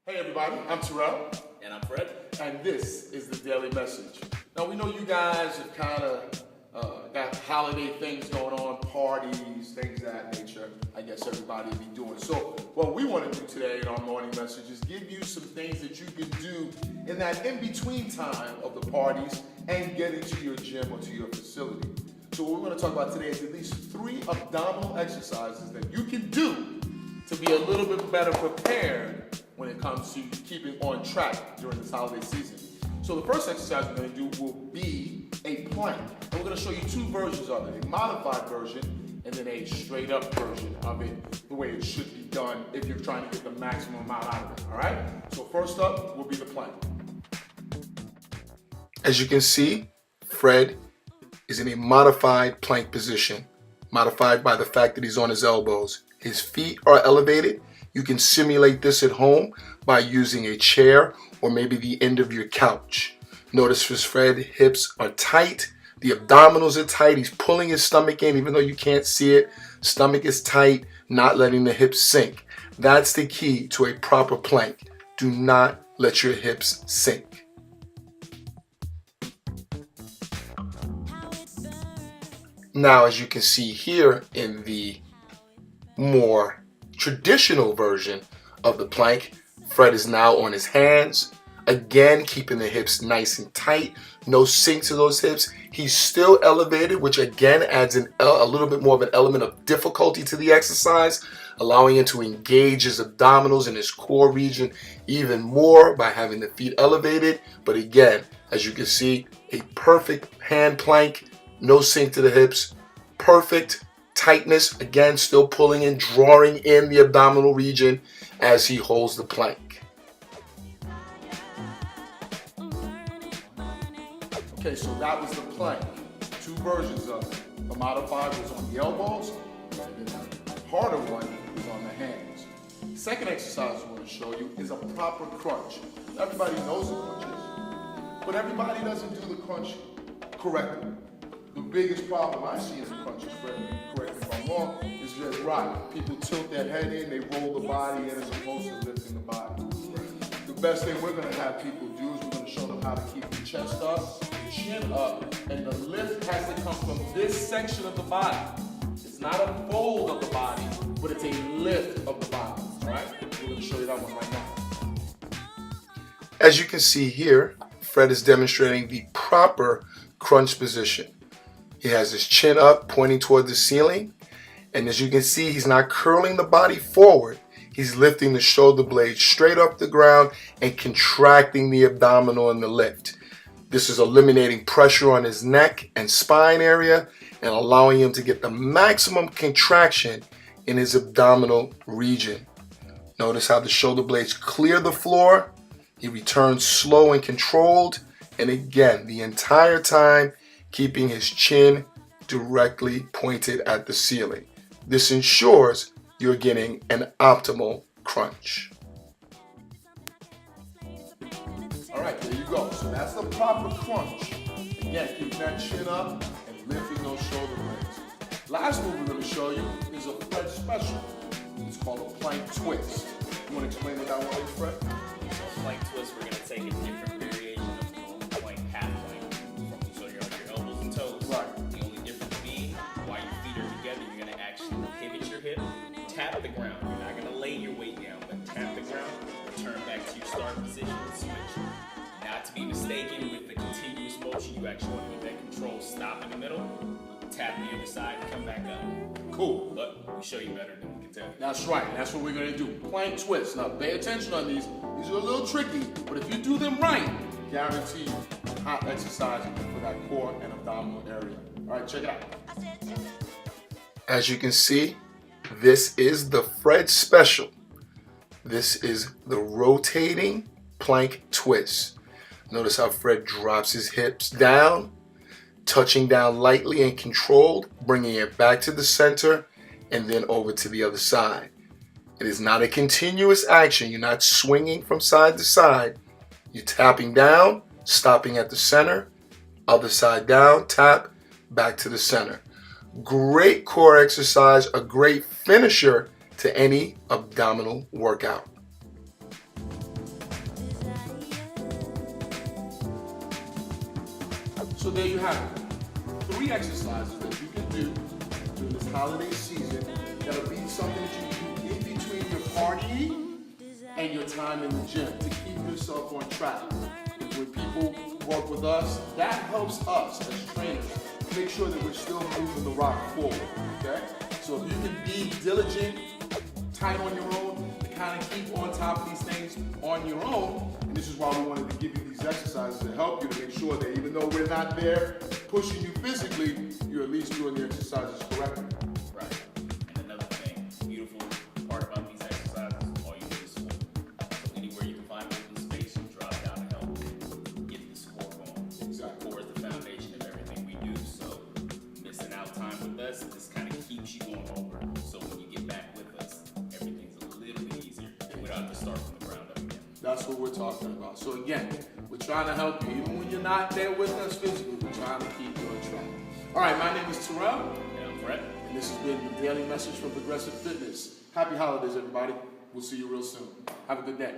Hey everybody, I'm Terrell. And I'm Fred. And this is the Daily Message. Now we know you guys have kind of got holiday things going on, parties, things of that nature. I guess everybody will be doing. So what we want to do today in our morning message is give you some things that you can do in that in-between time of the parties and get into your gym or to your facility. So what we're going to talk about today is at least 3 abdominal exercises that you can do to be a little bit better prepared when it comes to keeping on track during this holiday season. So the first exercise we're going to do will be a plank. And we're going to show you 2 versions of it, a modified version and then a straight up version of it, the way it should be done if you're trying to get the maximum amount out of it, all right? So first up will be the plank. As you can see, Fred is in a modified plank position, modified by the fact that he's on his elbows. His feet are elevated. You can simulate this at home by using a chair or maybe the end of your couch. Notice for Fred, hips are tight, the abdominals are tight. He's pulling his stomach in even though you can't see it. Stomach is tight, not letting the hips sink. That's the key to a proper plank. Do not let your hips sink. Now, as you can see here in the more traditional version of the plank, Fred is now on his hands, again keeping the hips nice and tight, no sink to those hips. He's still elevated, which again adds a little bit more of an element of difficulty to the exercise, allowing him to engage his abdominals and his core region even more by having the feet elevated. But again, as you can see, a perfect hand plank, no sink to the hips, perfect tightness, again still pulling and drawing in the abdominal region as he holds the plank. Okay, so that was the plank. 2 versions of it. The modified was on the elbows, and then the harder one is on the hands. The second exercise I want to show you is a proper crunch. Everybody knows what crunch is, but everybody doesn't do the crunch correctly. The biggest problem I see in the crunches, correct me if I'm wrong, is just right. People tilt their head in, they roll the body in as opposed to lifting the body. The best thing we're going to have people do is we're going to show them how to keep the chest up, the chin up, and the lift has to come from this section of the body. It's not a fold of the body, but it's a lift of the body. All right? We're going to show you that one right now. As you can see here, Fred is demonstrating the proper crunch position. He has his chin up, pointing toward the ceiling. And as you can see, he's not curling the body forward. He's lifting the shoulder blades straight up the ground and contracting the abdominal in the lift. This is eliminating pressure on his neck and spine area and allowing him to get the maximum contraction in his abdominal region. Notice how the shoulder blades clear the floor. He returns slow and controlled. And again, the entire time, keeping his chin directly pointed at the ceiling. This ensures you're getting an optimal crunch. All right, there you go. So that's the proper crunch. Again, keeping that chin up and lifting those shoulder blades. Last move we're going to show you is a Fred special. It's called a plank twist. You want to explain what that one is, Fred? So plank twist, we're going to take a different variation of the normal plank, half plank. So you're on your elbows and toes. Right. The only difference being, while your feet are together, you're going to actually pivot your hip, tap the ground. You're not going to lay your weight down, but tap the ground, return back to your starting position and switch. Not to be mistaken with the continuous motion, you actually want to get that control. Stop in the middle, tap the other side, and come back up. Cool. But we show you better than we can tell you. That's right. That's what we're going to do. Plank twist. Now, pay attention on these. These are a little tricky, but if you do them right, guarantee you hot exercise for that core and abdominal area. All right, check it out. As you can see, this is the Fred special. This is the rotating plank twist. Notice how Fred drops his hips down, touching down lightly and controlled, bringing it back to the center and then over to the other side. It is not a continuous action. You're not swinging from side to side. You're tapping down, stopping at the center, other side down, tap, back to the center. Great core exercise, a great finisher to any abdominal workout. So there you have it. 3 exercises that you can do during this holiday season that'll be something that you can do in between your partying and your time in the gym to keep yourself on track. And when people work with us, that helps us as trainers make sure that we're still moving the rock forward, okay? So if you can be diligent, tight on your own, to kind of keep on top of these things on your own, and this is why we wanted to give you these exercises to help you to make sure that even though we're not there pushing you physically, you're at least doing the exercises correctly. Right. And another thing, beautiful part about these exercises, all you need is score. So anywhere you can find open space, you drop down and help get the score going. Exactly. Score is the foundation of everything we do. So missing out time with us, this kind of keeps you going over. So when you get back with us, everything's a little bit easier. And we don't have to start from the ground up again. That's what we're talking about. So again, we're trying to help you. Even when you're not there with us physically, we're trying to keep you on track. All right, my name is Terrell. And I'm Brett. And this has been the Daily Message from Progressive Fitness. Happy holidays, everybody. We'll see you real soon. Have a good day.